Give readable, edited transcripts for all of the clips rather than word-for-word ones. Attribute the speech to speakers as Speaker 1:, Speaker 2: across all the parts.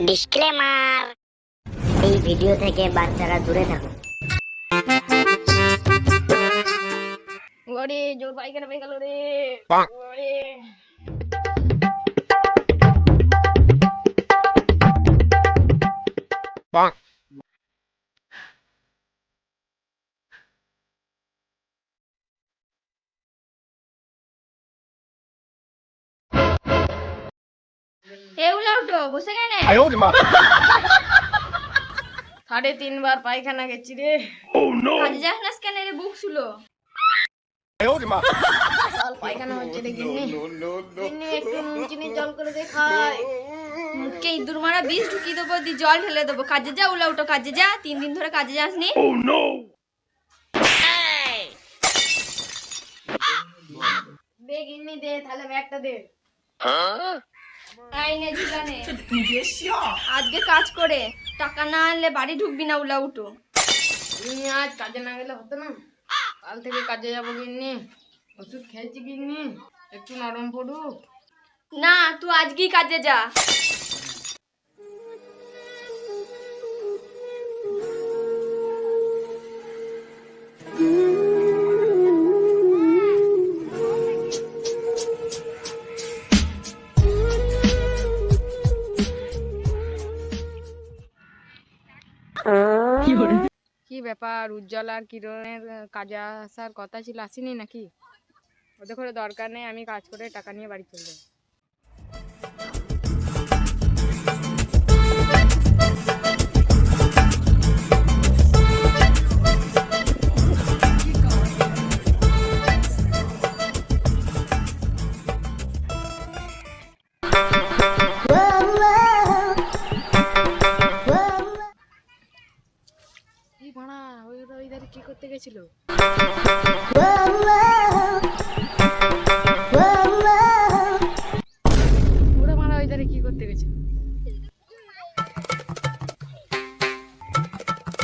Speaker 1: Disclaimer, এই video থেকে বাচ্চারা দূরে থাকুন।
Speaker 2: ওরে জোর পায়খানা পেয়ে গেল রে। ওরে এগুলো উঠো, বসে কেন? 3.5 বার পায়খানা গেছি রে। কাজে যাস না কেন রে? বুক শুলো চল, পায়খানা হচ্ছে রে। গিন্নি গিন্নি একটু নুন চিনি জল করে দে, খাই। মুখে ইঁদুর মারা বিষ ঢুকিয়ে দেবো, দি জল ঢেলে দেবো। কাজে যা, উলা উঠো, কাজে যা। 3 দিন ধরে কাজে যাসনি। দে গিন্নি দে, তাহলে ব্যাগটা দে। আজকে কাজ করে টাকা না আনলে বাড়ি ঢুকবি না, উলা উঠো। গিন্নি আজ কাজে না গেলে হতো না? কাল থেকে কাজে যাবো গিন্নি। ওষুধ খেয়েছি গিন্নি, একটু নরম পড়ুক। না, তুই আজকেই কাজে যা। কি ব্যাপার, উজ্জ্বল আর কিরণের কাজে আসার কথা ছিল, আসেনি নাকি? ওদের করে দরকার নেই, আমি কাজ করে টাকা নিয়ে বাড়ি চলে যাবো। কি করতে গেছিল? ওরা মারা ওই ধারে কি করতে গেছিল?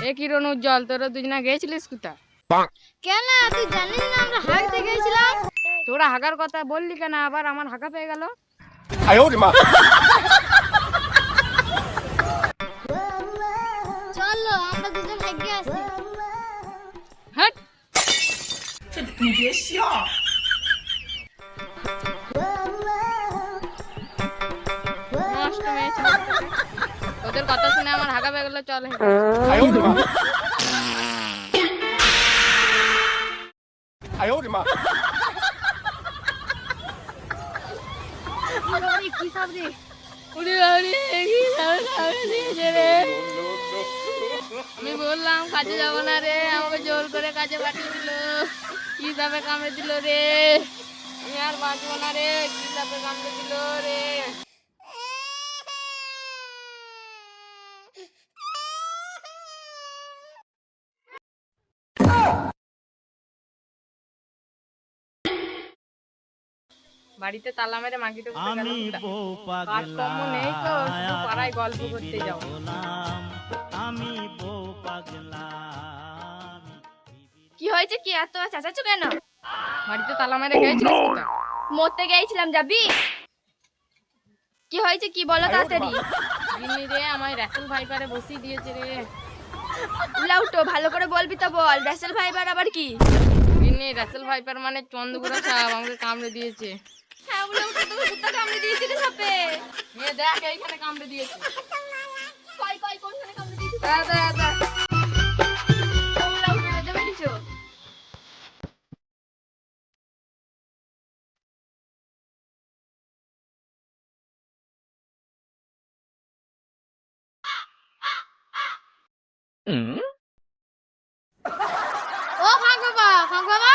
Speaker 2: এ কিরণ, উজ্জ্বল, তোরা দুজনা গেছিলিস কোথায়?
Speaker 3: কেন তুই জানিস না আমরা হাঁটতে গেছিলাম?
Speaker 2: তোরা হাগার কথা বললি কেন? আবার আমার হাগা পেয়ে গেল।
Speaker 3: চলো আমরা দুজন হেগে আসি।
Speaker 2: হ্যাঁ, নষ্ট মেয়ে ছিল। ওদের কথা শুনে আমার হাগা পেয়ে গেল। চল
Speaker 3: কি সাবরি?
Speaker 2: আমি বললাম কাজে যাবো না রে, আমাকে জোর করে কাজে পাঠিয়ে দিল। কি সাপে কামড়ে দিল রে, আমি আর বাঁচবো না রে। কি সাপে কামড়ে দিল রে। বাড়িতে তালা মেরে মাগিটা কাজকর্ম নেই তো, শুধু পাড়ায় গল্প করতে যাও। কি হয়েছে? কি এত চেঁচাচ্ছ কেন? বাড়িতে তালা মেরে গেছিলিস কোথায়? মরতে গেছিলাম, যাবি? কি হয়েছে কি বলো তাড়াতাড়ি। গিন্নি রে, আমায় রাসেল ভাইপারে বসিয়ে দিয়েছে রে। উলা উঠো, ভালো করে বলবি তো বল। রাসেল ভাইপার আবার কি? গিন্নি, রাসেল ভাইপার মানে চন্দ্রগুড়া সাপ, আমাকে কামড়ে দিয়েছে। হ্যাঁ, উলা উঠো, তোকে কুত্তা কামড়ে দিয়েছে রে সাপে। এ দেখ, এইখানে কামড়ে দিয়েছে। কই কই কোনখানে কামড়ে দিয়েছে? দাদা দাদা, উলা উঠো, যেতে পেরেছো?
Speaker 3: ও ভাগ বাবা, ভাগ বাবা,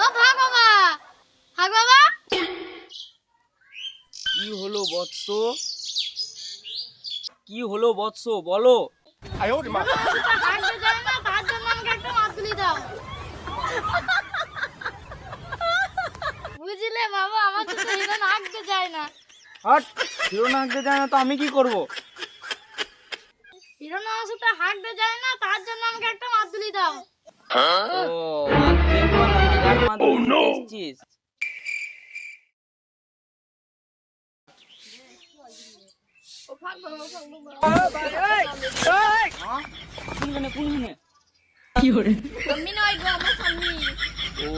Speaker 3: ও ভাগ বাবা, ভাগ বাবা।
Speaker 4: কি হলো বৎস? কি হলো বৎস, বলো।
Speaker 3: হাঁটতে যায় না, তার জন্য আমাকে একটা মাতুলি দাও। বুঝলে বাবা, আমার তো হিরণ হাঁটতে যায় না।
Speaker 4: হাট, হিরো নাচতে যায় না তো আমি কি করব?
Speaker 3: হিরণ আমার সাথে হাঁটতে যায় না, তার জন্য আমাকে একটা মাতুলি দাও।
Speaker 4: ও, মাদুলি এসেছিস।
Speaker 2: ও
Speaker 4: কোনখানে কোনখানে?
Speaker 2: আমি নয় গো, আমার স্বামী।
Speaker 4: ও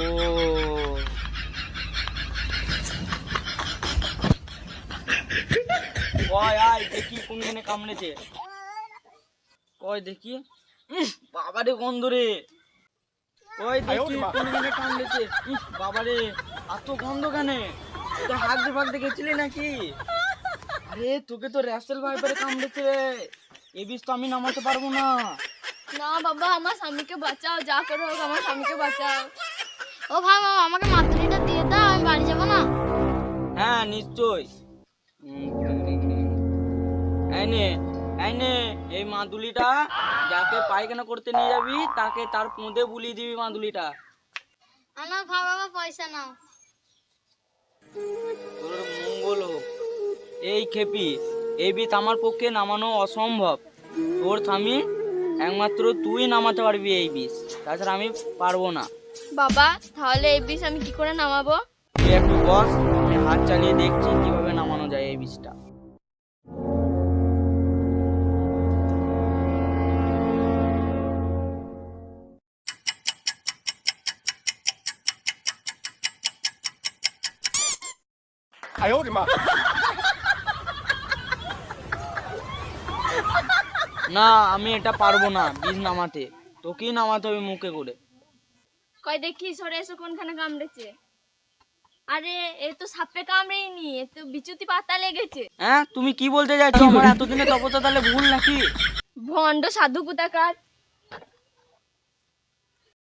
Speaker 4: কয় আয় দেখি কোনখানে কামড়েছে, কয় দেখি। বাবারে গন্ধ রে, কয় দেখি কোনখানে কামড়েছে। বাবারে এত গন্ধ কেন? তোর হাগতে ফাগতে গেছিলি নাকি? আরে তোকে তো র্যাসেল ভাইপারে কামড়েছে রে, এ বিষ তো আমি নামাতে পারবো না।
Speaker 2: না বাবা, আমার স্বামীকে বাঁচাও, যা করে হোক আমার স্বামীকে বাঁচাও।
Speaker 3: ও ভাগ বাবা, আমাকে মাতুলিটা দিয়ে দাও, আমি বাড়ি যাবো না।
Speaker 4: হ্যাঁ নিশ্চয়। এই নে, এই নে, এই মাদুলিটা যাকে পায়খানা করতে নিয়ে যাবি তাকে তার পোঁদে বুলিয়ে দিবি মাদুলিটা।
Speaker 3: আমার ভাগ বাবা পয়সা নাও।
Speaker 4: তোর মঙ্গল হোক। এই খেপি, এই বিষ আমার পক্ষে নামানো অসম্ভব। তোর স্বামী একমাত্র তুই নামাতে পারবি এই বিষ, তাছাড়া আমি পারবো না।
Speaker 2: বাবা, তাহলে এই বিষ আমি কি করে নামাবো?
Speaker 4: তুই একটু বস, আমি হাত চালিয়ে দেখছি কিভাবে নামানো যায় এই বিষটা। না আমি এটা পারবো না বিষ নামাতে, তোকেই নামাতে হবে মুখে করে।
Speaker 2: কয় দেখি, সরে এসো, কোনখানে কামড়েছে? আরে এ তো সাপে কামড়েনি, এ তো বিচুতি পাতা লেগেছে।
Speaker 4: হ্যাঁ তুমি কি বলতে চাইছো? আমার এতদিনে তপস্যা তাহলে ভুল নাকি?
Speaker 2: ভণ্ড সাধু কোথাকার।